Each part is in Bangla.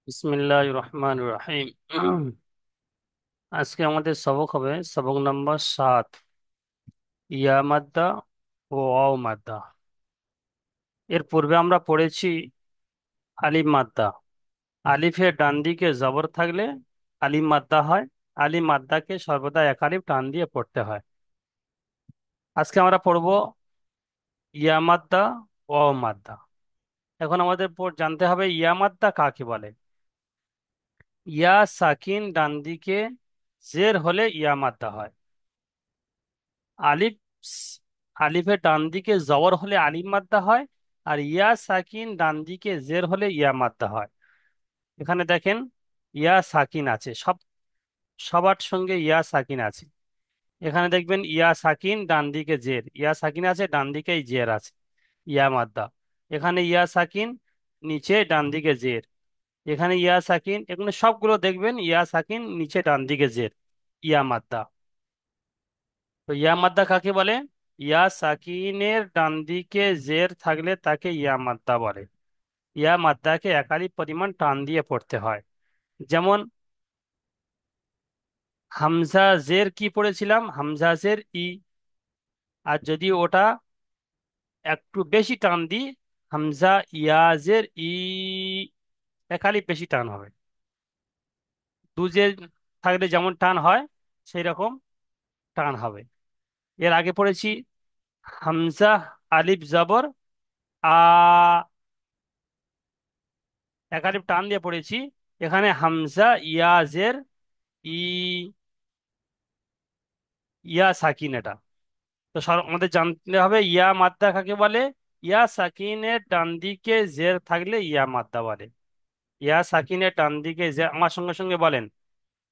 বিসমিল্লাহির রহমানির রহিম। আজকে আমাদের সবক হবে সবক নম্বর 7, ইয়া মাদ্দা ও ওয়াও মাদ্দা। এর পূর্বে আমরা পড়েছি আলিফ মাদ্দা। আলিফের ডান দিকে জবর থাকলে আলিফ মাদ্দা হয়। আলিফ মাদ্দাকে সর্বদা এক আলিফ টান দিয়ে পড়তে হয়। আজকে আমরা পড়ব ইয়া মাদ্দা, ওয়াও মাদ্দা। এখন আমাদের জানতে হবে ইয়া মাদ্দা কাকে বলে। ইয়া সাকিন ডান দিকে জের হলে ইয়া মাদ্দা হয়। আলিফ আলিফের ডান দিকে জবর হলে আলিফ মাদ্দা হয়। আর ইয়া সাকিন ডান দিকে জের হলে ইয়া মাদ্দা হয়। এখানে দেখেন, ইয়া সাকিন আছে, সবার সঙ্গে ইয়া সাকিন আছে। এখানে দেখবেন ইয়া সাকিন ডান দিকে জের, ইয়া সাকিন আছে ডান দিকেই জের আছে, ইয়া মাদ্দা। এখানে ইয়া সাকিন নিচে ডান দিকে জের। এখানে ইয়া সাকিন, এখানে সবগুলো দেখবেন ইয়া সাকিন নিচে ডান দিকে জের, ইয়া মাদ্দা। তো ইয়া মাদ্দা কাকে বলে? ইয়া সাকিনের ডান দিকে জের থাকলে তাকে ইয়া মাদ্দা বলে। ইয়া মাদ্দাকে একালি পরিমাণ টান দিয়ে পড়তে হয়। যেমন হামজা জের কি পড়েছিলাম, হামজা জের ই। আর যদি ওটা একটু বেশি টান দিই, হামজা ইয়াজের ই, একালি বেশি টান হবে। দুজের থাকলে যেমন টান হয় সেই রকম টান হবে। এর আগে পড়েছি হামজা আলিফ জবর আ, একালিপ টান দিয়ে পড়েছি। এখানে হামজা ইয়াজের ই, ইয়া সাকিন এটা। তো আমাদের জানতে হবে ইয়া মাদ্দা কাকে বলে। ইয়া সাকিনের ডান দিকে জের থাকলে ইয়া মাদ্দা বলে। ইয়া সাকিনের ডান দিকে জের, আমার সঙ্গে সঙ্গে বলেন,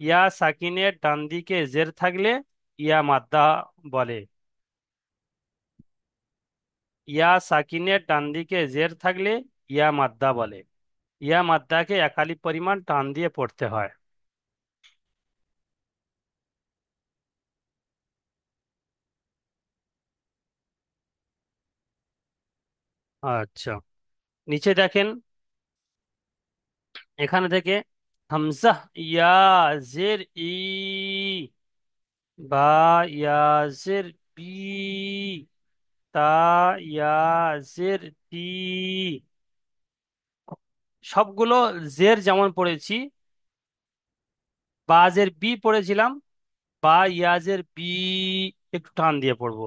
ইয়া সাকিনের ডান দিকে জের থাকলে ইয়া মাদ্দা বলে। ইয়া সাকিনের ডান দিকে জের থাকলে ইয়া মাদ্দা বলে। ইয়া মাদ্দাকে একালি পরিমাণ টান দিয়ে পড়তে হয়। আচ্ছা, নিচে দেখেন, এখানে থেকে হামজা ইয়া জের ই, বা ইয়া জের বি, তা ইয়া জের তি, সবগুলো জের যেমন পড়েছি, বাজের বি পড়েছিলাম, বা ইয়াজের বি একটু টান দিয়ে পড়বো।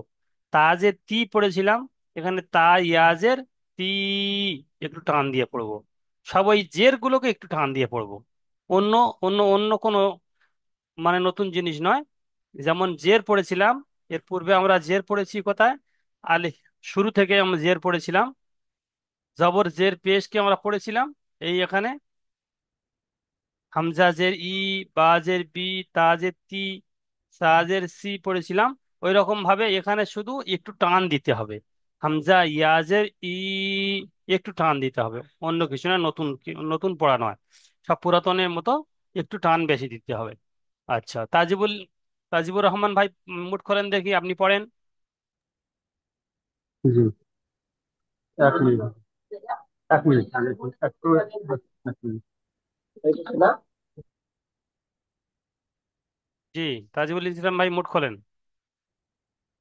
তাজের তি পড়েছিলাম, এখানে তা ইয়াজের তি একটু টান দিয়ে পড়বো। সব ওই জের গুলোকে একটু টান দিয়ে পড়বো। অন্য অন্য অন্য কোনো নতুন জিনিস নয়। যেমন জের পড়েছিলাম, এর পূর্বে আমরা জের পড়েছি কোথায়, আলি, শুরু থেকে আমরা জের পড়েছিলাম, জবর জের পেশকে আমরা পড়েছিলাম এই এখানে হামজাজের ই, বাজের বি, তাজের তি, সাজের সি পড়েছিলাম। ওই রকম ভাবে এখানে শুধু একটু টান দিতে হবে। হামজা ইয়াজের ই একটু টান দিতে হবে, অন্য কিছু না, নতুন নতুন পড়া নয়, সব পুরাতনের মতো একটু টান বেশি দিতে হবে। আচ্ছা, তাজিবুর রহমান ভাই, মুট করেন দেখি, আপনি পড়েন। জি, 1 মিনিট। 1 মিনিট আমি একটু 1 মিনিট। জি, তাজিবুল ইসলাম ভাই মুট খোলেন,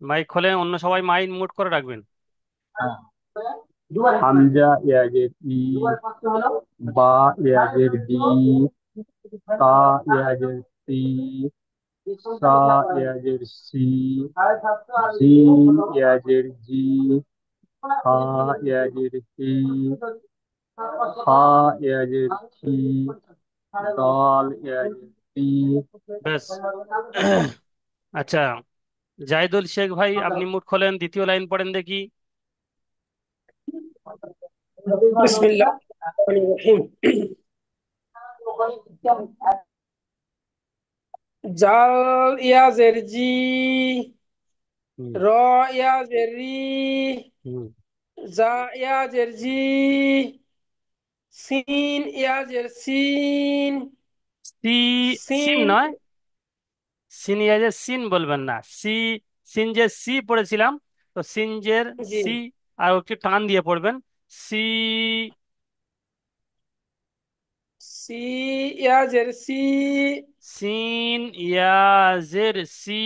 মাইক খোলেন, অন্য সবাই মাইক মুট করে রাখবেন। হামজা ইয়াজের ই, বা ইয়াজের বি, তা ইয়াজের সি, সা ইয়াজের সি, জিম ইয়াজের জি, হা ইয়াজের হি, হা ইয়াজের হি, দাল ইয়াজের পি। ব্যাস। আচ্ছা, জাহিদুল শেখ ভাই, আপনি মুট খোলেন, দ্বিতীয় লাইন পড়েন দেখি। বিসমিল্লাহ রহিম। জাল ইয়াজের জি, হুম। র ইয়াজের রি, হুম। জা ইয়াজের জি, সিন ইয়াজের সিন, সি, সিন সিন। নয়, যে সিন বলবেন না, সি, সিন যে সি পড়েছিলাম, তো সিনজের জি, সি, আর একটু টান দিয়ে পড়বেন, সি। সি ইয়াজের সি। সিন ইয়া জের সি।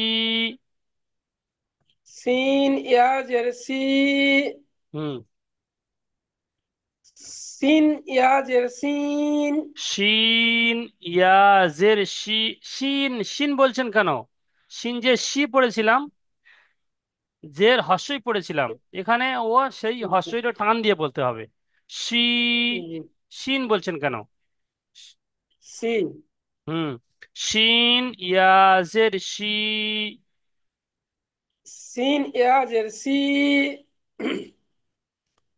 সিন ইয়াজের সি। হুম। সিন ইয়াজের সিন। শিন ইয়া জের শি। শিন শিন বলছেন কেন? শিন যে শি পড়েছিলাম, জের হস্যই পড়েছিলাম, এখানে ও সেই হস্যইটা টান দিয়ে বলতে হবে। শি। জি। শিন বলছেন কেন? সি। হুম। শিন ইয়া জের শি। সিন ইয়াজের সি।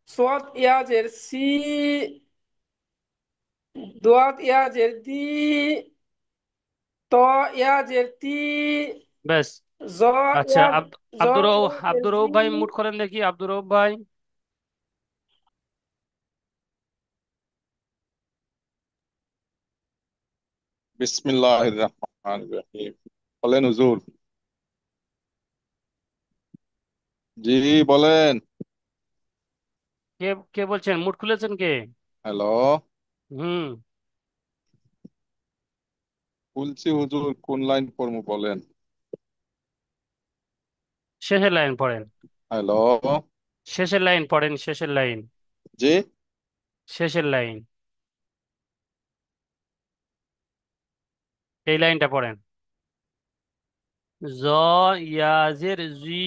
সোয়াদ ইয়াজের সি। দোয়াত ইয়াজের দি। ত ইয়াজের তি। ব্যাস। জ আচ্ছা, ইয়াজ জ ইয়াজের আব্দুর রউফ জি। ভাই মুট করেন দেখি, আব্দুর রউফ ভাই। বিসমিল্লাহির রহমানির রহিম। বলেন হুজুর। জি বলেন। কে কে বলছেন? মুট খুলেছেন কে? হ্যালো। হুম। বলছি হুজুর, কোন লাইন পড়বো বলেন। শেষের লাইন পড়েন। হ্যালো। শেষের লাইন পড়েন, শেষের লাইন। জি। শেষের লাইন, এই লাইনটা পড়েন। জ ইয়াজের জি।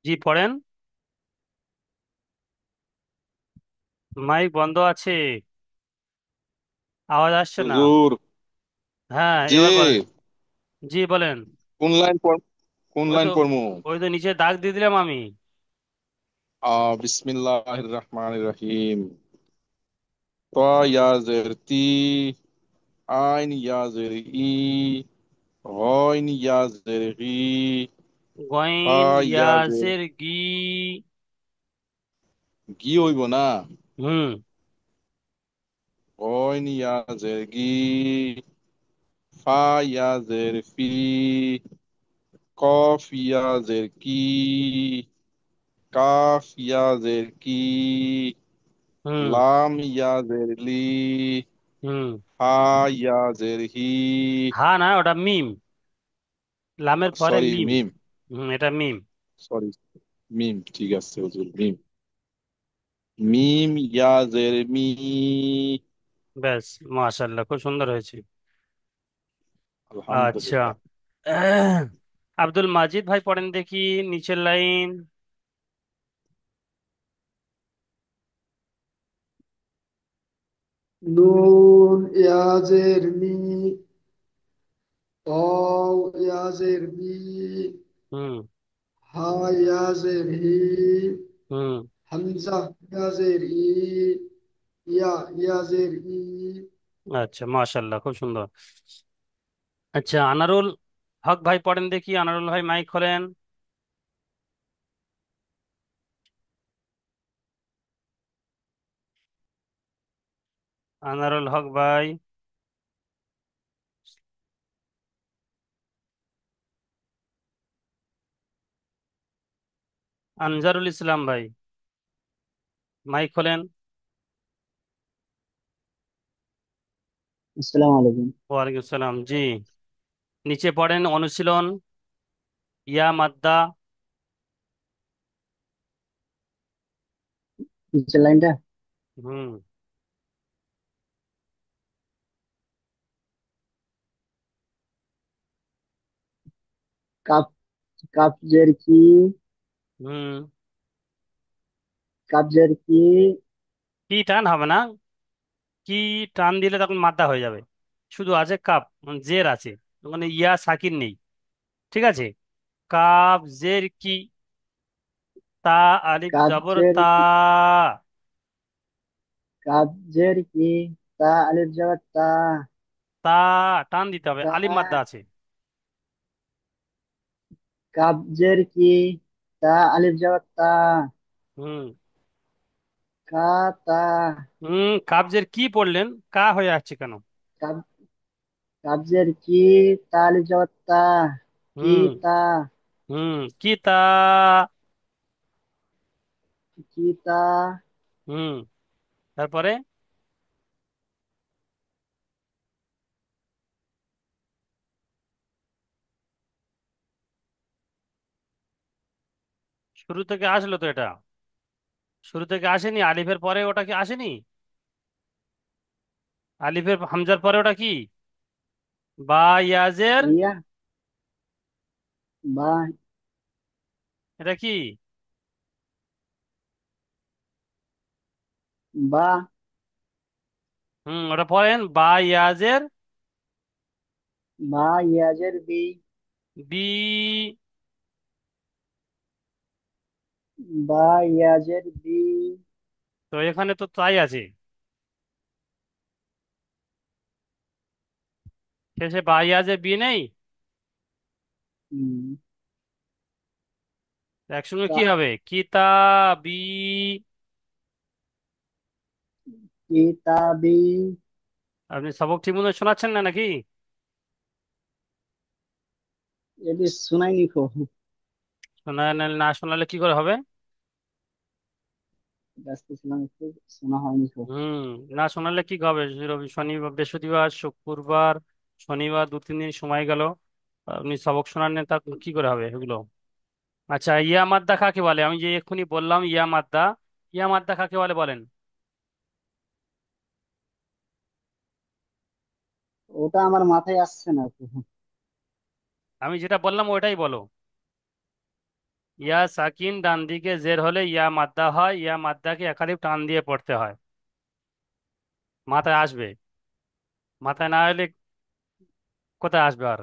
জি পড়েন। মাইক বন্ধ আছে, আওয়াজ আসছে না। হুজুর। হ্যাঁ, জি। এবার বলেন। জি বলেন। কোন লাইন পড় কোন ওই লাইন তো, পড়বো? ওই তো নিচে দাগ দিয়ে দিলাম আমি। বিসমিল্লাহির রহমানির রহিম। ত ইয়াজের তি, আইন ইয়াজের ই, গইন ইয়াজের গি, ফা গইন ইয়াজের ইয়াজের গি। গি হইব না। হুম। গইন ইয়াজের গি, ফা ইয়াজের ফি, কফ ইয়াজের কি, কাফ ইয়াজের কি, হুম। লাম ইয়াজের লি, হুম। হা ইয়াজের হি। হা না, ওটা মিম। লামের পরে সরি মিম। মিম। এটা মিম। সরি। মিম, ঠিক আছে হুজুর, মিম। মিম ইয়াজের মি। ব্যাস, মাশাআল্লাহ, খুব সুন্দর হয়েছে। আচ্ছা। আলহামদুলিল্লাহ। আব্দুল মাজিদ ভাই পড়েন দেখি, নিচের লাইন। নুন ইয়াজের নি, অও ইয়াজের বি, হুম। হা ইয়াজের হি, হুম। হামজা ইয়াজের ই, ইয়া ইয়াজের ই। আচ্ছা, মাশাআল্লাহ, খুব সুন্দর। আচ্ছা, আনারুল হক ভাই পড়েন দেখি, আনারুল ভাই মাইক খোলেন। আনারুল হক ভাই। আনজারুল ইসলাম ভাই, মাইক খোলেন। আসসালামু আলাইকুম। ওয়ালাইকুম আসসালাম। জি, নিচে পড়েন অনুশীলন, ইয়া মাদ্দা। নিচের লাইনটা। হুম। কাপ, কাবজের কি, হুম। কাবজের কি। কি টান হবে না, কি টান দিলে তখন মাদ্দা হয়ে যাবে। শুধু আছে কাপ, জের আছে, ওখানে ইয়া সাকিন নেই। ঠিক আছে। কাপ জের কি, তা আলিফ জবর কাবজের তা। কি, কাবজের কি, তা আলিফ জবর তা। তা টান দিতে হবে, তা, আলিফ মাদ্দা আছে। কাবজের কি, তা আলিফ জবর তা। হুম। কা তা। কাবজের কি পড়লেন, কা হয়ে আসছে কেন? কাব, কাবজের কি, তা আলিফ জবর তা। হুম। কিতা, হুম, কিতা। কিতা, হুম। তারপরে শুরু থেকে আসলো তো এটা, শুরু থেকে আসেনি, আলিফের পরে ওটা কি আসেনি? আলিফের হামজার পরে ওটা কি? বা ইয়াজের, ইয়া, বা, এটা কি? বা, হুম, ওটা পড়েন, বা ইয়াজের বা ইয়াজের বি, বি। বা ইয়াজের বি। তো এখানে তো তাই আছে, শেষে বা ইয়াজের বি নেই। হুম, তো একসঙ্গে তা, কি হবে? কিতাবি। কিতাবি। আপনি সবক ঠিক মতো শোনাচ্ছেন না নাকি? এটি শুনাইনি খো। শোনা না শোনালে কি করে হবে? ব্যস্ত ছিলাম একটু, শোনা হয়নি খো। হুম, না শোনালে কি হবে? শনিবার, বৃহস্পতিবার, শুক্রবার, শনিবার 2-3 দিন সময় গেল, আপনি সবক শোনান না, তা কি করে হবে এগুলো? আচ্ছা, ইয়া মাদ্দা কাকে বলে? আমি যে এক্ষুনি বললাম ইয়া মাদ্দা, ইয়া মাদ্দা কাকে বলে বলেন? ওটা আমার মাথায় আসছে না খো। আমি যেটা বললাম ওইটাই বলো। ইয়া সাকিন ডান দিকে জের হলে ইয়া মাদ্দা হয়, ইয়া মাদ্দাকে একালিপ টান দিয়ে পড়তে হয়। মাথায় আসবে, মাথায় না এলে কোথায় আসবে আর?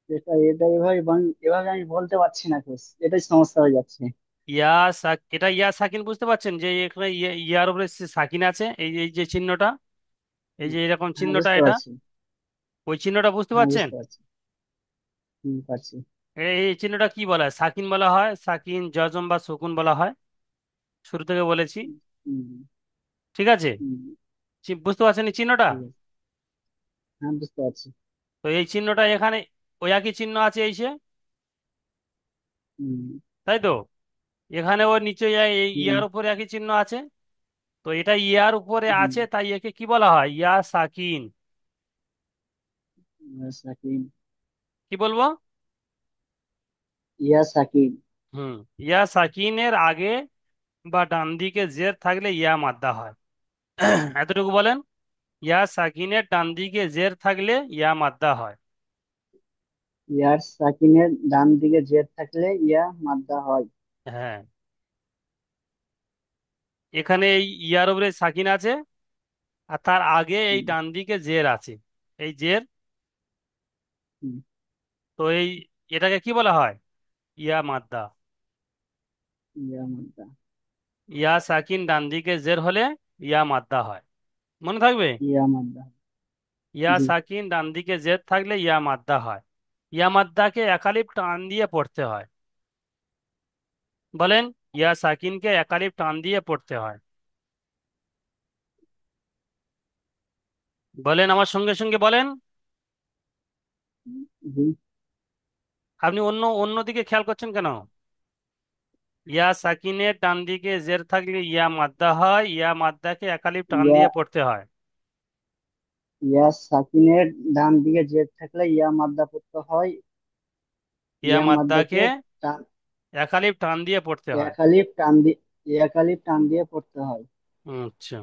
এটা এটা এভাবে এভাবে আমি বলতে পারছি না খো, এটাই সমস্যা হয়ে যাচ্ছে। ইয়া এটা ইয়া সাকিন, বুঝতে পারছেন যে এখানে ইয়ার উপরে সাকিন আছে, এই এই যে চিহ্নটা, এই যে এরকম হ্যাঁ চিহ্নটা, বুঝতে এটা পারছি। ওই চিহ্নটা বুঝতে হ্যাঁ পারছেন? বুঝতে পারছি। পারছি। এই চিহ্নটা কি বলা হয়? সাকিন বলা হয়, সাকিন, জজম বা সুকুন বলা হয়, শুরু থেকে বলেছি। হুম, ঠিক আছে, হুম, বুঝতে পারছেন এই চিহ্নটা? ঠিক আছে। হ্যাঁ বুঝতে পারছি। তো এই চিহ্নটা এখানে ওই একই চিহ্ন আছে এই সে, হুম, তাই তো? এখানে ওর নিচে এই হুম, ইয়ার উপরে একই চিহ্ন আছে। তো এটা ইয়ার উপরে হুম, আছে, তাই একে কি বলা হয়? ইয়া সাকিন। ইয়া সাকিন, কি বলবো? ইয়া সাকিন। হুম, ইয়া সাকিনের আগে বা ডান দিকে জের থাকলে ইয়া মাদ্দা হয়। এতটুকু বলেন, ইয়া সাকিনের ডান দিকে জের থাকলে ইয়া মাদ্দা হয়। ইয়ার সাকিনের ডান দিকে জের থাকলে ইয়া মাদ্দা হয়। হ্যাঁ, এখানে এই ইয়ার উপরে সাকিন আছে, আর তার আগে এই হুম, ডান দিকে জের আছে, এই জের। হুম, তো এই এটাকে কি বলা হয়? ইয়া মাদ্দা। ইয়া মাদ্দা। ইয়া সাকিন ডান দিকে জের হলে ইয়া মাদ্দা হয়, মনে থাকবে। ইয়া মাদ্দা। ইয়া জি। সাকিন ডান দিকে জের থাকলে ইয়া মাদ্দা হয়। ইয়া মাদ্দাকে একালিপ টান দিয়ে পড়তে হয়। বলেন, ইয়া সাকিনকে একালিপ টান দিয়ে পড়তে হয়। বলেন, আমার সঙ্গে সঙ্গে বলেন। জি। আপনি অন্য অন্য দিকে খেয়াল করছেন কেন? ইয়া সাকিনের ডান দিকে জের থাকলে ইয়া মাদ্দা হয়, ইয়া মাদ্দাকে একালিপ টান ইয়া দিয়ে পড়তে হয়। ইয়া সাকিনের ডান দিকে জের থাকলে ইয়া মাদ্দা পড়তে হয়। ইয়া ইয়া মাদ্দাকে মাদ্দাকে টান, একালিপ টান দিয়ে পড়তে হয়। এক আলিফ টান দিয়ে, এক আলিফ টান দিয়ে পড়তে হয়। আচ্ছা,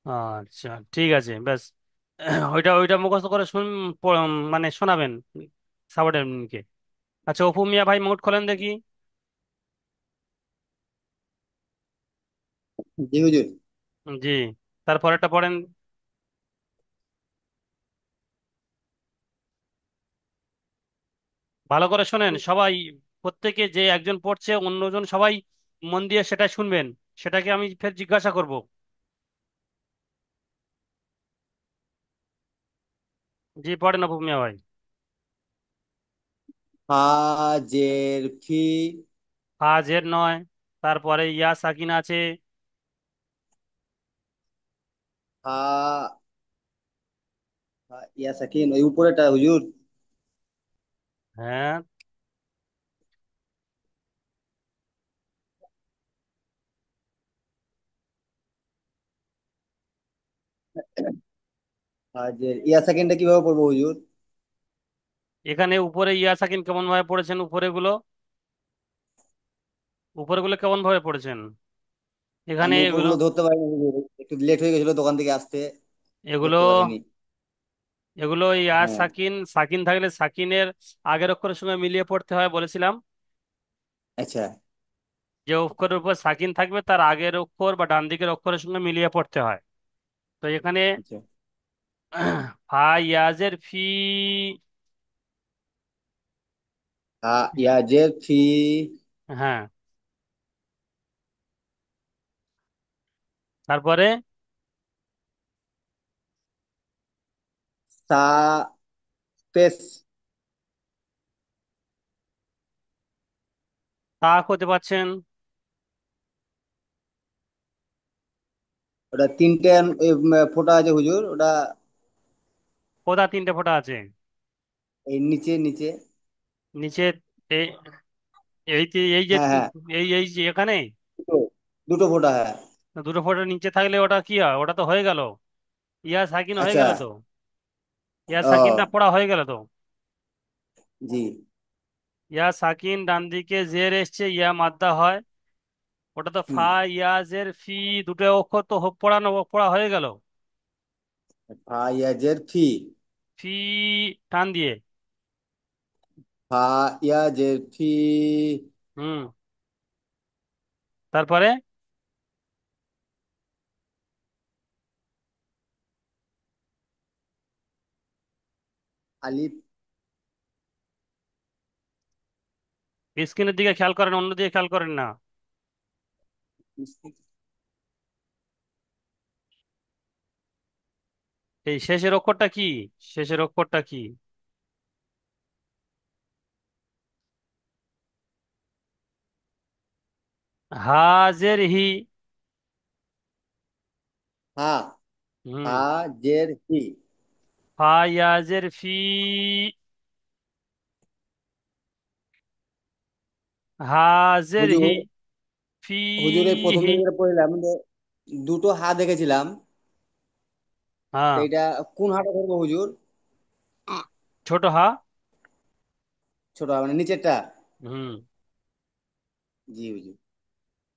আচ্ছা, ঠিক আছে, ব্যাস। ওইটা ওইটা মুখস্থ করে মানে শোনাবেন সাবঅর্ডিনেটকে। আচ্ছা, অপু মিয়া ভাই, মুট খোলেন দেখি। জি হুজুর। জি, তারপরেরটা পড়েন। ভালো করে শোনেন সবাই, প্রত্যেকে যে একজন পড়ছে অন্যজন সবাই মন দিয়ে সেটা শুনবেন, সেটাকে আমি ফের জিজ্ঞাসা করব। জি, পড়েন অপু মিয়া ভাই। ফা জের ফি। হাজের নয়, তারপরে ইয়া সাকিন আছে। ফা, ইয়া সাকিন ওই উপরেটা হুজুর। হ্যাঁ, হাজের ইয়া সাকিনটা কিভাবে পড়বো হুজুর? এখানে উপরে ইয়া সাকিন কেমন ভাবে পড়েছেন? উপরে গুলো, উপরে গুলো কেমন ভাবে পড়েছেন? এখানে আমি এগুলো, উপরগুলো ধরতে পারিনি হুজুর, একটু লেট হয়ে গেছিল দোকান থেকে আসতে, এগুলো ধরতে পারিনি। এগুলো ইয়া হ্যাঁ। সাকিন, সাকিন থাকলে সাকিনের আগের অক্ষরের সঙ্গে মিলিয়ে পড়তে হয় বলেছিলাম। আচ্ছা। যে অক্ষরের উপর সাকিন থাকবে তার আগের অক্ষর বা ডান দিকের অক্ষরের সঙ্গে মিলিয়ে পড়তে হয়। তো এখানে আচ্ছা। ফা ইয়াজের ফি। ইয়াজের ফি। হ্যাঁ, তারপরে সা স্পেস। তাক হতে পাচ্ছেন। ওটা তিনটে ফোঁটা আছে হুজুর, ওটা কোথা তিনটে ফোঁটা আছে? এই নিচে নিচে। নিচে? এই এই এই যে হ্যাঁ হ্যাঁ, এই যে এখানে দুটো, দুটো ফোঁটা, হ্যাঁ। দুটো ফোঁটা নিচে থাকলে ওটা কি হয়? ওটা তো হয়ে গেল, ইয়া সাকিন হয়ে আচ্ছা। গেল তো। ইয়া সাকিনটা ও। পড়া হয়ে গেল তো। জি। ইয়া সাকিন ডান দিকে জের এসছে, ইয়া মাদ্দা হয়। ওটা তো হুম। ফা ইয়া জের ফি, দুটো অক্ষর তো পড়ানো, পড়া হয়ে গেল। ফা ইয়াজের ফি। ফি টান দিয়ে। ফা ইয়াজের ফি। হুম, তারপরে আলিফ। স্ক্রিনের দিকে খেয়াল করেন, অন্য দিকে খেয়াল করেন না। এই শেষের অক্ষরটা কি? শেষের অক্ষরটা কি? হাজের হি। হা। হুম, হাজের হি। ফা ইয়াজের ফি। হাজের হি। হুজুর, ফি হুজুর এই প্রথম হি। দিকে যেটা পড়লাম যে দুটো হা দেখেছিলাম, তো হ্যাঁ, এটা কোন হাটা ধরবো হুজুর? ছোট হা। ছোট হা মানে নিচেরটা? হুম, জি হুজুর।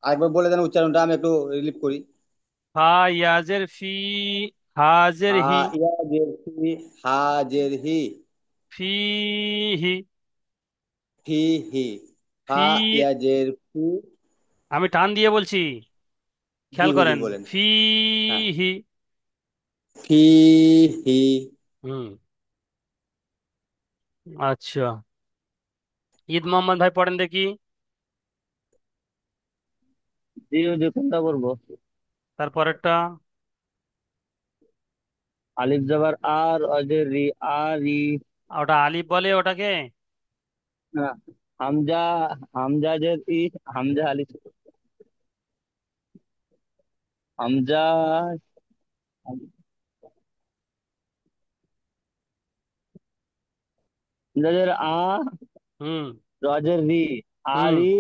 আরেকবার বলে দেন উচ্চারণটা, আমি একটু রিলিভ করি। ফা ইয়াজের ফি, হাজের হা হি, ইয়াজের ফি। হাজের হি। ফি হি, ফি হি। ফি। হা ইয়াজের ফি। আমি টান দিয়ে বলছি, জি খেয়াল হুজুর করেন। বলেন। ফি হ্যাঁ। হি। ফি হি। হুম, আচ্ছা। ঈদ মোহাম্মদ ভাই পড়েন দেখি। জি হুজুর, কোনটা করবো? তারপরেরটা। আলিফ জবর আর, অজের রি, আর ই। ওটা আলিফ বলে ওটাকে? হ্যাঁ, হামজা, হামজা জের ই, হামজা আলিফ, হামজা, হামজা জের আ, হুম, রজের রি, আর হুম। ই,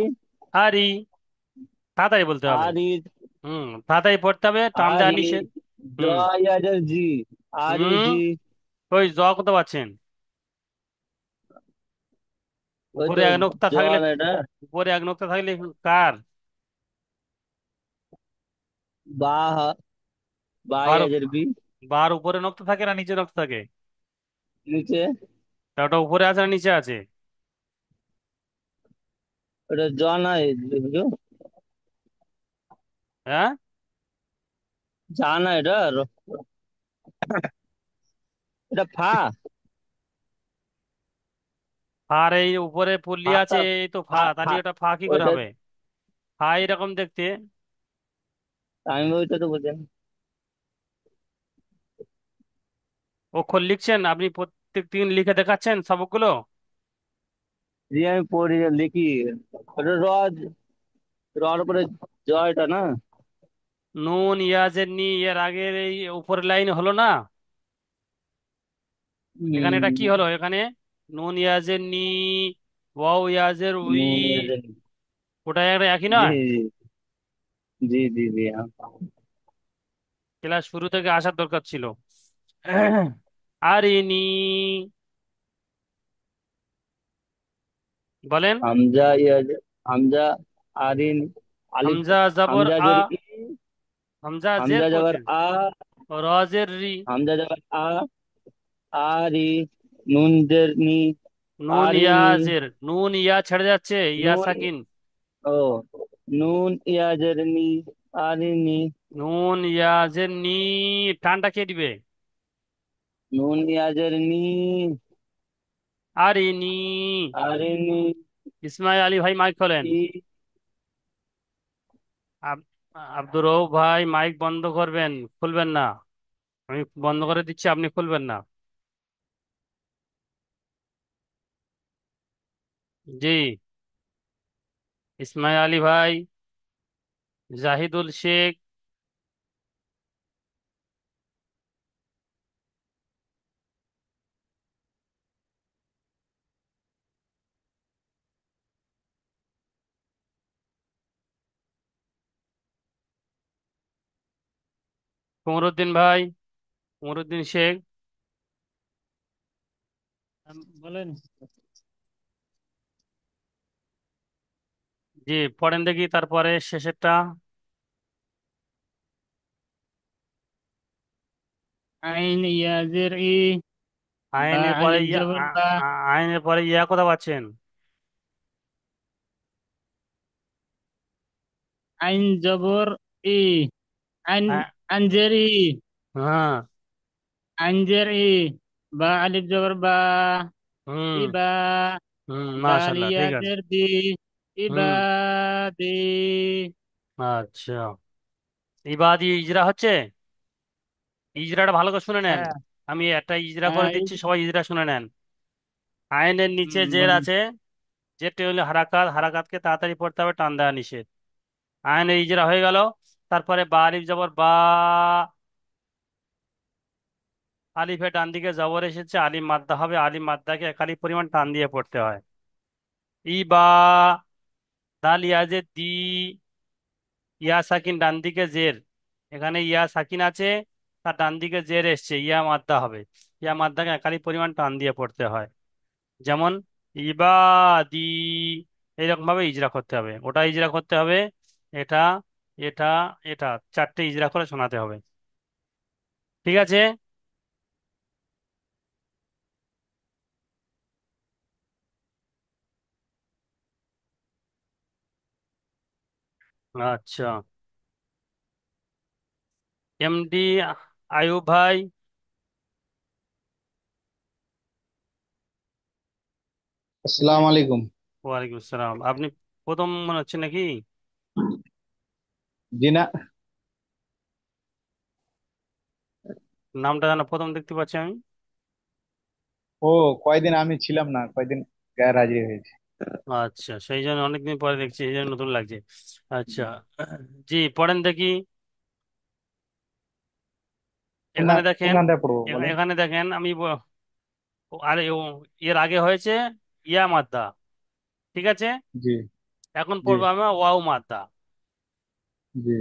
আরি, তাড়াতাড়ি বলতে হবে। আর ই, হুম, তাড়াতাড়ি পড়তে হবে, টান আর দেওয়া ই, নিষেধ। হুম, জয়াজের জি, আর ই হুম। জি। ওই জ কত পাচ্ছেন? ওই উপরে তো এক নোক্তা থাকলে, জন এটা, উপরে এক নোক্তা থাকলে কার? বা, বা বার, ইয়াজের বি। বার উপরে নোক্তা থাকে না নিচে নোক্তা থাকে? নিচে। তা ওটা উপরে আছে না নিচে আছে? ওটা জন হয় বুঝো, হ্যাঁ, জানা এটা এটা ফা। আর এই উপরে পল্লী আছে, ফাটা, এই তো ফা, ফা তাহলে ফা ওটা ফা কি করে ওইটা হবে? ফা এরকম দেখতে। আমি ওইটা তো বলছি। অক্ষর লিখছেন আপনি? প্রত্যেক দিন লিখে দেখাচ্ছেন সবগুলো? জি আমি পড়ি লিখি। ওটা রড করে জয়টা না। নুন ইয়াজের নি, এর আগের এই উপরের লাইন হলো না? এখানে এটা কি হম। হলো এখানে? নুন ইয়াজের নি, ওয়াও ইয়াজের উই, নুন ইয়াজের নি। ওটা একটা একই জি নয়? জি জি জি জি, ক্লাস শুরু থেকে আসার দরকার ছিল। আরিনি, বলেন। হামজা ইয়াজ, হামজা, আরিন, আলিফ, হামজা জবর হামজা আ, জের ই, হামজা জের হামজা জবর করছেন, আ, রজের রি, হামজা জবর আ, আরি, নুন জের নি, নুন আরিনি, ইয়াজের, নুন ইয়া ছেড়ে যাচ্ছে, ইয়া নুন, সাকিন, ও, নুন ইয়াজের নি, আরিনি, নুন ইয়াজের নি, টানটা কে দিবে? নুন ইয়াজের নি, আরিনি। আরিনি, ইসমাইল আলী ভাই মাইক খোলেন। ই, আব- আব্দুর রউফ ভাই মাইক বন্ধ করবেন, খুলবেন না। আমি বন্ধ করে দিচ্ছি, আপনি খুলবেন না। জি। ইসমাইল আলী ভাই, জাহিদুল শেখ, কমরুদ্দিন ভাই, কমরুদ্দিন শেখ, বলেন। জি পড়েন দেখি তারপরে শেষেরটা। আইন ইয়াজের ই, বা আইনের পরে আলিফ ইয়া জবর বা, আইনের পরে ইয়া কথা পাচ্ছেন। আইন জবর ই, আইন, আ- আঞ্জের ই, হ্যাঁ। আঞ্জের ই, বা আলিফ জবর বা, হুম। ইবা, মাশাল্লাহ, ঠিক আছে। দারিয়াজের দি, হুম। ইবাদি। আচ্ছা, ইবাদি ইজরা হচ্ছে। ইজরাটা ভালো করে শুনে নেন। হ্যাঁ আমি একটা ইজরা করে হ্যাঁ, দিচ্ছি, সবাই ইজরা শুনে নেন। আইনের নিচে জের বলেন। আছে, জেরটি হলে হারাকাত, হারাকাতকে তাড়াতাড়ি পড়তে হবে, টান দেওয়া নিষেধ। আইনের ইজরা হয়ে গেল। তারপরে বা আলিফ জবর বা, আলিফে ডান দিকে জবর এসেছে, আলিফ মাদ্দা হবে, আলিফ মাদ্দাকে একালি পরিমাণ টান দিয়ে পড়তে হয়। ই বা, দাল ইয়াজে দি, ইয়া সাকিন ডান দিকে জের, এখানে ইয়া সাকিন আছে, তার ডান দিকে জের এসছে, ইয়া মাদ্দা হবে। ইয়া মাদ্দাকে একালি পরিমাণ টান দিয়ে পড়তে হয়। যেমন ইবাদি, এইরকম ভাবে ইজরা করতে হবে, ওটা ইজরা করতে হবে, এটা, এটা, এটা, চারটে ইজরা করে শোনাতে হবে। ঠিক আছে। আচ্ছা, এমডি আয়ুব ভাই। আসসালামু আলাইকুম। ওয়ালাইকুম আসসালাম। আপনি প্রথম মনে হচ্ছে নাকি? জি না। নামটা যেন প্রথম দেখতে পাচ্ছি আমি। ও, কয়দিন আমি ছিলাম না, কয়দিন গায়ের হাজিরা হয়েছে। আচ্ছা, সেই জন্য অনেকদিন পরে দেখছি, এই জন্য নতুন লাগছে। আচ্ছা, জি পড়েন দেখি। এখানে দেখেন, কোনখানটা পড়বো বলেন। এখানে দেখেন আমি আরে এর আগে হয়েছে ইয়া মাদ্দা, ঠিক আছে। জি এখন জি পড়বো আমরা ওয়াও মাদ্দা। জি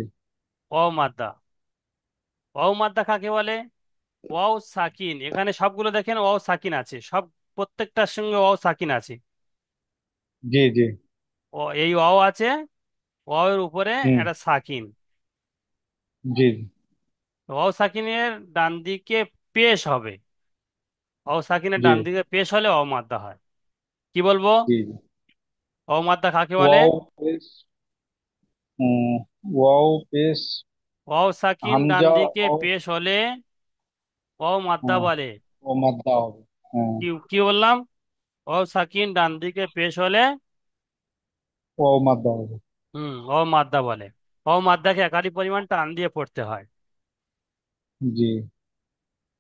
ওয়াও মাদ্দা, ওয়াও মাদ্দা কাকে বলে? ওয়াও সাকিন, এখানে সবগুলো দেখেন ওয়াও সাকিন আছে, সব প্রত্যেকটার সঙ্গে ওয়াও সাকিন আছে। জি জি। ও এই ওয়াও আছে, ওয়াও এর উপরে হুম। একটা সাকিন। জি ওয়াও সাকিনের ডান দিকে পেশ হবে, ওয়াও সাকিনের জি ডান দিকে পেশ হলে ওয়াও মাদ্দা হয়। কি বলবো? জি। ওয়াও মাদ্দা কাকে বলে? ওয়াও পেশ, হুম, ওয়াও পেশ, ওয়াও সাকিন ডান হামজা দিকে ও, পেশ হলে ওয়াও মাদ্দা হ্যাঁ, বলে। ও মাদ্দা হবে। হ্যাঁ, কি কি বললাম? ওয়াও সাকিন ডান দিকে পেশ হলে ওয়াও মাদ্দা হবে। ওয়াও মাদ্দা বলে। ওয়াও মাদ্দাকে একাধিক পরিমাণ টান দিয়ে পড়তে হয়। জি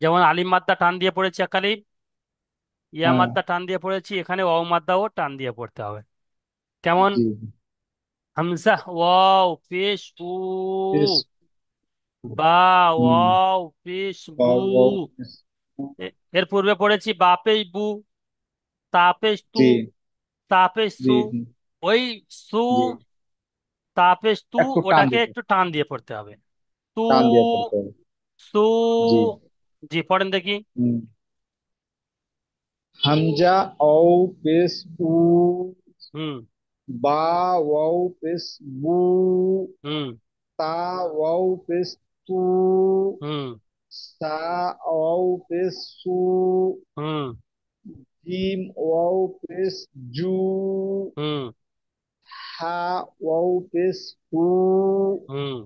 যেমন আলিম মাদ্দা টান দিয়ে পড়েছি একালি, ইয়া হ্যাঁ। মাদ্দা টান দিয়ে পড়েছি, এখানে ওয়াও মাদ্দাও টান দিয়ে পড়তে হবে। কেমন? জি। হামজা ওয়াও পেশ উ, পেশ। বা হুম। ওয়াও পেশ বু, ওয়াও পেশ। এর পূর্বে পড়েছি বা পেশ বু, তাপেশ তু, জি তাপেশ জি সু, ওই সু, জি। তাপেশ তু, একটু টান ওটাকে দিতে, একটু টান দিয়ে পড়তে হবে। তু, টান দিয়ে পড়তে হবে। সু। জি। জি, পড়েন দেখি। হুম। হামজা ও পেশ উ, হুম। বা ওয়াও পেশ বু, হুম। তা ওয়াও পেশ তু, হুম। সা ওয়াও পেশ সু, হুম। জিম ওয়াও পেশ জু, হুম। হা ওয়াও পেশ হু, হুম।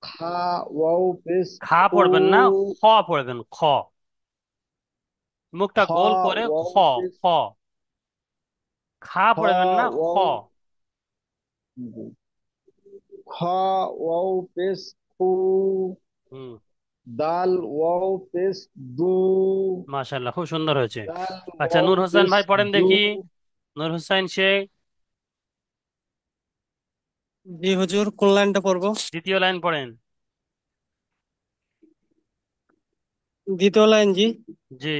খা ওয়াও পেশ খা খু, পড়বেন না, খ পড়বেন, খ। মুখটা খ গোল করে খ। ওয়াও পেশ, খ। খা খ পড়বেন না, খ। ওয়াও, খ ওয়াও পেশ খু, হুম। দাল ওয়াও পেশ দু, মাশাআল্লাহ, খুব সুন্দর হয়েছে। দাল আচ্ছা, ওয়াও নূর হোসেন পেশ ভাই পড়েন দু। দেখি। নূর হোসেন শেখ। জি হুজুর, কোন লাইনটা পড়বো? দ্বিতীয় লাইন পড়েন। দ্বিতীয় লাইন, জি। জি।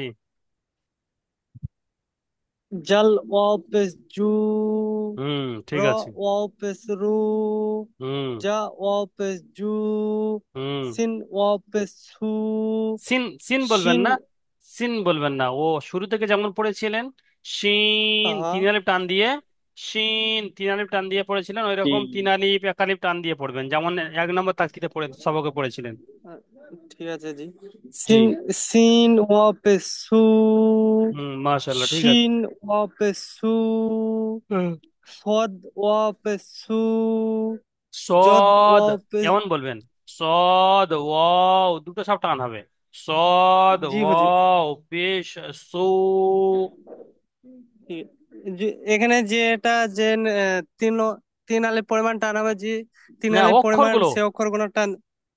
জাল ওয়াও পেশ জু, হুম, র ঠিক আছে। ওয়াও পেশ রু, হুম। জা ওয়াও পেশ জু, হুম। সিন ওয়াও পেশ সু, সিন, সিন বলবেন শিন। না, সিন বলবেন না। ও শুরু থেকে যেমন পড়েছিলেন, শিন আহা। তিন আলিফ টান দিয়ে, শিন তিন আলিফ টান দিয়ে পড়েছিলেন, ওই জি রকম তিন আলিফ এক আলিফ টান দিয়ে পড়বেন, যেমন 1 নম্বর তাকতিতে পড়ে সবকে পড়েছিলেন। আহ, ঠিক আছে, জি। জি। সিন, সিন ওয়াও পেশ সু, হুম, মাশাআল্লাহ, ঠিক আছে। শিন ওয়াও পেশ সু, হুম। সদ ওয়াও পেশ সু, জদ সদ, ওয়াও পেশ। কেমন বলবেন? সদ ওয়াও দুটো সব টান হবে। সদ জি হুজুর। ওয়াও পেশ সু। ঠিক- এখানে যেটা যে তিন তিন আলির পরিমাণ টান হবে, জি। তিন না, আলির পরিমাণ অক্ষরগুলো। সে অক্ষরগুলো টান।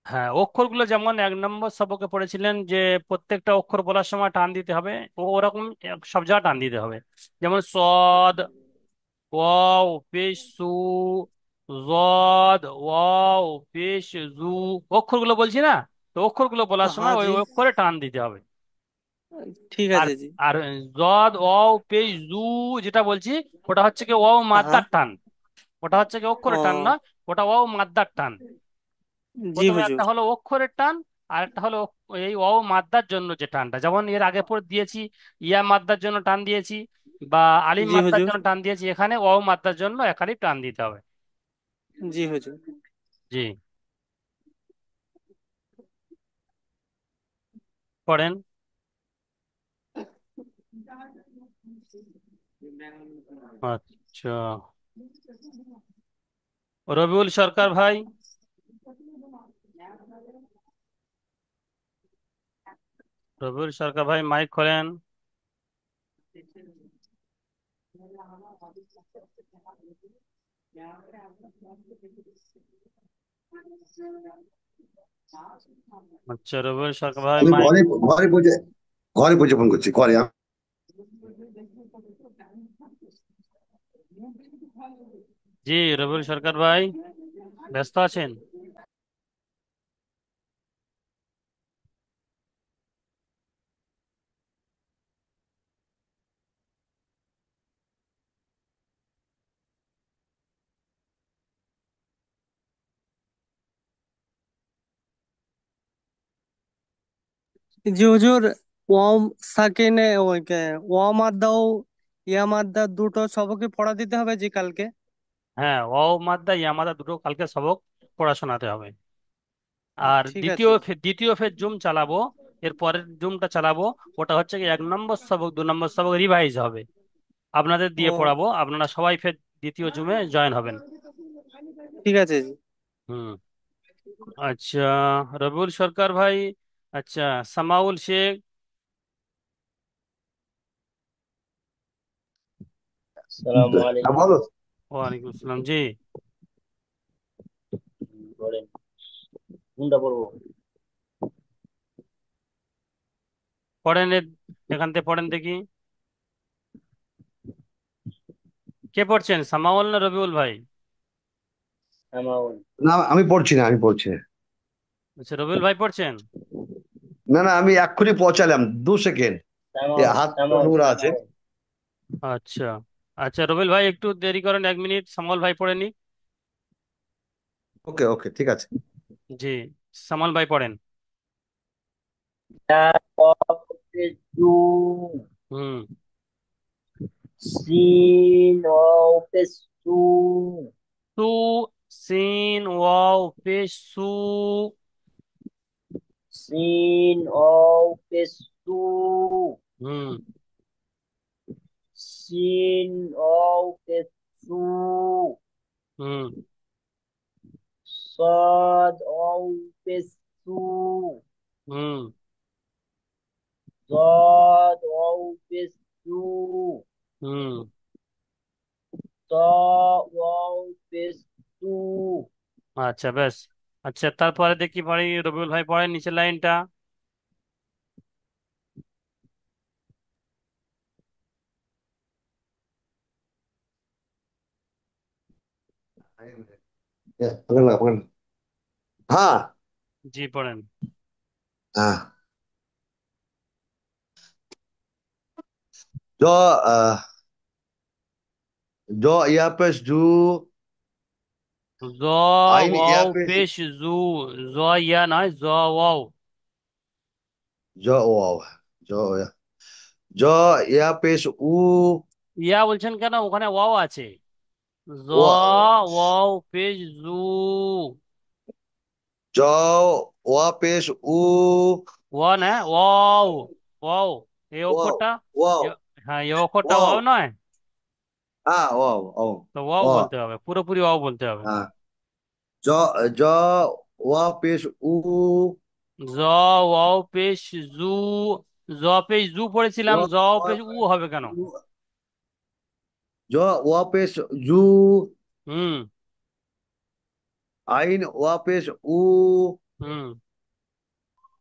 হ্যাঁ, অক্ষরগুলো যেমন 1 নম্বর সবকে পড়েছিলেন যে প্রত্যেকটা অক্ষর বলার সময় টান দিতে হবে, ওরকম সব জায়গায় টান দিতে হবে। যেমন সদ ওয়াও পেশ সু, জদ ওয়াও পেশ জু, অক্ষরগুলো বলছি না, তো অক্ষরগুলো বলার সময় হ্যাঁ ওই জি। অক্ষরে টান দিতে হবে। ঠিক আর আছে, জি। আর জদ ওয়াও পেশ জু যেটা বলছি, ওটা হচ্ছে কি ওয়াও হ্যাঁ। মাদ্দার টান। ওটা হচ্ছে কি অক্ষরের টান ও, না, ওটা ওয়াও মাদ্দার টান। জি প্রথমে একটা হুজুর। হলো অক্ষরের টান, আর একটা হলো এই অ মাদ্দার জন্য যে টানটা, যেমন এর আগে পর দিয়েছি ইয়া মাদ্দার জন্য টান দিয়েছি, বা আলিম জি মাদ্দার হুজুর। জন্য টান দিয়েছি, এখানে অ মাদ্দার জন্য একালি টান দিতে হবে। জি হুজুর। জি। পড়েন। আচ্ছা, রবিউল সরকার ভাই। রবিউল সরকার ভাই, মাইক খোলেন। আচ্ছা, রবিউল সরকার ভাই আমি মাইক। ঘরে বসে ফোন করছি ঘরে। জি, রবিউল সরকার ভাই, ব্যস্ত আছেন? জি হুজুর। ওয়াম সাকিনে ওই ওয়া মাদ্দা ও ইয়া মাদ্দা দুটো সবকে পড়া দিতে হবে, জি, কালকে। হ্যাঁ, অ মাদ্দা ইয়া মাদ্দা দুটো কালকে সবক পড়াশোনাতে হবে। আর ঠিক দ্বিতীয় আছে। দ্বিতীয় ফেজ জুম চালাবো, এর পরের জুমটা চালাবো, ওটা হচ্ছে কি 1 নম্বর সবক 2 নম্বর সবক রিভাইজ হবে, আপনাদের দিয়ে ও, পড়াবো, আপনারা সবাই ফের দ্বিতীয় জুমে জয়েন হবেন। ঠিক আছে, জি। হুম। আচ্ছা, রবিউল সরকার ভাই। আচ্ছা, সামাউল শেখ। আসসালামু হ্যাঁ আলাইকুম। বলো। ওয়ালাইকুম আসসালাম। জি। বলেন, কোনটা পড়বো? পড়েন এখান থেকে পড়েন দেখি। কে পড়ছেন, সামাউল না রবিউল ভাই? সামাউল। না আমি পড়ছি না, আমি পড়ছি না। আচ্ছা, রবিউল ভাই পড়ছেন। না না, আমি এক্ষুনি পৌঁছালাম, 2 সেকেন্ড। সামাউল হাত সামাউল নোংরা আছে। সামাউল। আচ্ছা আচ্ছা, রবিল ভাই একটু দেরি করেন, 1 মিনিট, সামাল ভাই পড়ে নি। ওকে ওকে, ঠিক আছে। জি, সামাল ভাই পড়েন। ইয়া পেশ জু, হুম। সিন ওয়াও পেশ সু, সু, সিন ওয়াও পেশ সু। সিন ওয়াও পেশ সু, হুম। সিন ওয়াও পেশ সু, হুম। صاد واو بسو، হুম। ضاد واو بسو، হুম। طاء واو بسو، আচ্ছা বেশ। আচ্ছা, তারপরে দেখি পড়ি, রবিউল ভাই পড়েন নিচের লাইনটা। पकड़ लगा पकड़। हाँ। জি পড়েন। हाँ। जो जो यहाँ पे जू। জ आइन ওয়াও यहाँ पे পেশ জু। জ ইয়া নয়, জ ওয়াও। जो वाव। जो जो यहाँ पे ऊ। ইয়া বলছেন কেন, ওখানে ওয়াও আছে। জ वो ওয়াও পেশ জু। जो वहाँ पे ऊ। ওয়া না, ওয়াও। ওয়াও, এই वाव অক্ষরটা। वाव হ্যাঁ, এই অক্ষরটা वाव। ওয়াও নয়। हाँ वाव वाव। তো ওয়াও वाव। বলতে হবে, পুরোপুরি ওয়াও বলতে হবে। हाँ। जो जो वहाँ पे ऊ। জ ওয়াও পেশ জু। জ পেশ জু পড়েছিলাম, जो জ পেশ উ হবে কেন? जो वहाँ पे जू। হুম। आइन वहाँ पे ऊ। হুম।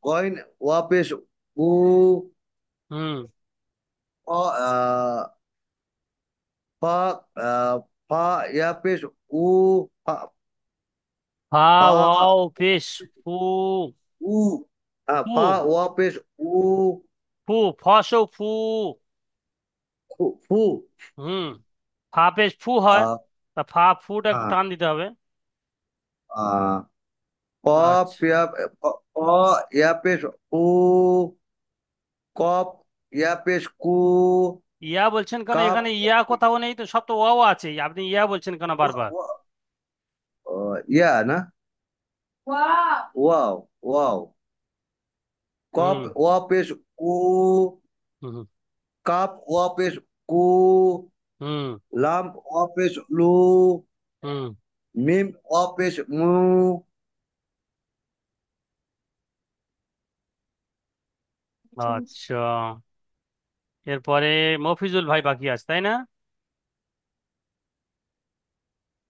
कॉइन वहाँ पे ऊ। হুম। फा फा फा यहाँ पे ऊ। फा ফা फा ওয়াও পেশ ফু। ऊ। हाँ, ফু। फा वहाँ पे ऊ। ফু, ফসও ফু। फू फू। হুম। ফা পেশ ফু হয়। তা ফা ফুটা একটু हाँ। টান দিতে হবে। कॉप আচ্ছা। यहाँ पे ऊ। कॉप यहाँ पे कू। ইয়া বলছেন কেন, काप এখানে ইয়া কোথাও নেই তো, সব তো ওয়াও আছে, আপনি ইয়া বলছেন কেন বারবার? या ना। वाव वाव। হুম। कॉप वहाँ पे ऊ। হুম। काप वहाँ पे कू। হুম। लाम वहाँ पे लू। হুম। মিম অপেশ মু। আচ্ছা, এরপরে মফিজুল ভাই বাকি আছে, তাই না?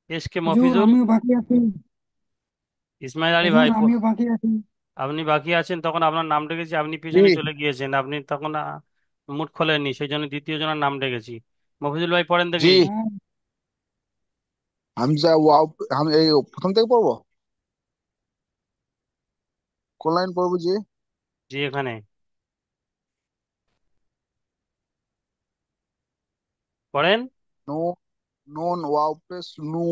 এসকে হুজুর মফিজুল। আমিও বাকি আছি। ইসমাইল আলী হুজুর ভাই আমিও বাকি আছি। আপনি বাকি আছেন, তখন আপনার নাম ডেকেছি, আপনি জি। পিছনে চলে গিয়েছেন, আপনি তখন মুড খোলেননি, সেই জন্য দ্বিতীয় জনের নাম ডেকেছি। মফিজুল ভাই পড়েন জি। দেখি। হ্যাঁ, হামজা ওয়াও। আমি এই প্রথম থেকে পড়বো, কোন লাইন পড়বো জি? জি, এখানে পড়েন। নুন, নুন ওয়াও পেশ নু,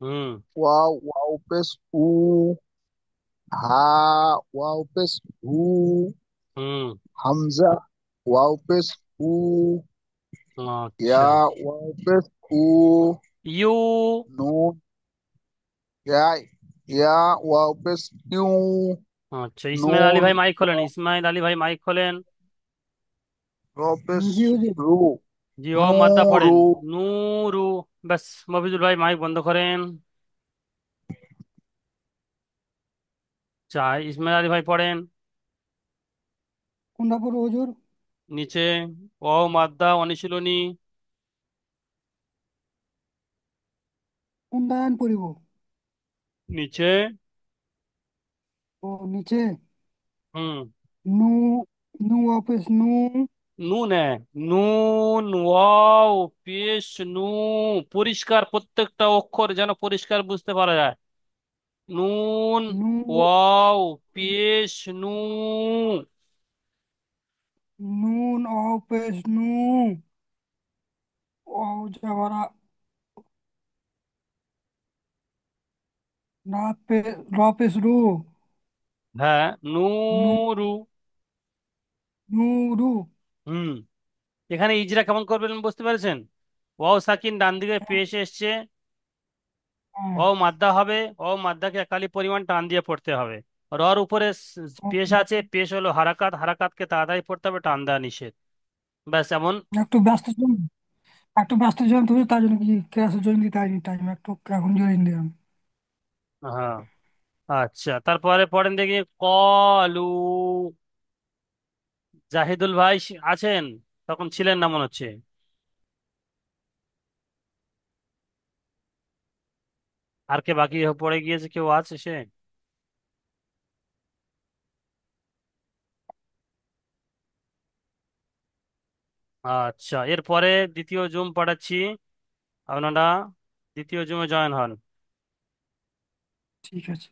হুম। ওয়াও ওয়াও পেশ উ, হা ওয়াও পেশ হু, হুম। হামজা ওয়াও পেশ উ, আচ্ছা। ইয়া ওয়াও পেশ উ, ইউ। নুন ইয়া, ইয়া ওয়াও পেশ ইউ, আচ্ছা, ইসমাইল আলী নুন ভাই মাইক খোলেন, ইসমাইল আলী ভাই মাইক খোলেন। ওয়াও পেশ জি হুজুর। রু, জি, ও মাদ্দা পড়েন। নুরু। নূরু। ব্যাস, মফিজুল ভাই মাইক বন্ধ করেন। চাই, ইসমাইল আলী ভাই পড়েন। কোনটা পড়বো হুজুর? নিচে ও মাদ্দা অনুশীলনী। কোনটা আইন পড়িব? নিচে। ও নিচে। হুম। নু, নু অফিস নু। নুন হ্যাঁ। নুন ওয়াও পেশ নু। পরিষ্কার, প্রত্যেকটা অক্ষর যেন পরিষ্কার বুঝতে পারা যায়। নুন নু, ওয়াও পেশ নু। নুন অফিস নু। ওয়াও যাবার না পে র পেশ রু হ্যাঁ, নু নুরু। নুরু। হুম। এখানে ইজরা কেমন করবেন বুঝতে পেরেছেন? ওয়াও সাকিন ডান দিকে হ্যাঁ, পেশ এসছে, হ্যাঁ, ওয়াও মাদ্দা হবে, ওয়াও মাদ্দাকে একালি পরিমাণ টান দিয়ে পড়তে হবে। রর উপরে পেশ আছে, পেশ হলো হারাকাত, হারাকাতকে তাড়াতাড়ি পড়তে হবে, টান দেওয়া নিষেধ। ব্যাস এমন। একটু ব্যস্ত ছিলাম, একটু ব্যস্ত ছিলাম তো, তাই জন্য কি ক্লাসে জয়েন দিতে হয়নি, টাইম একটু এখন জয়েন দিলাম। হ্যাঁ। আচ্ছা, তারপরে পড়েন দেখি কলু। জাহিদুল ভাই আছেন? তখন ছিলেন না মনে হচ্ছে। আর কে বাকি পড়ে গিয়েছে, কেউ আছে সে? আচ্ছা, এরপরে দ্বিতীয় জুম পড়াচ্ছি, আপনারা দ্বিতীয় জুমে জয়েন হন। ঠিক আছে।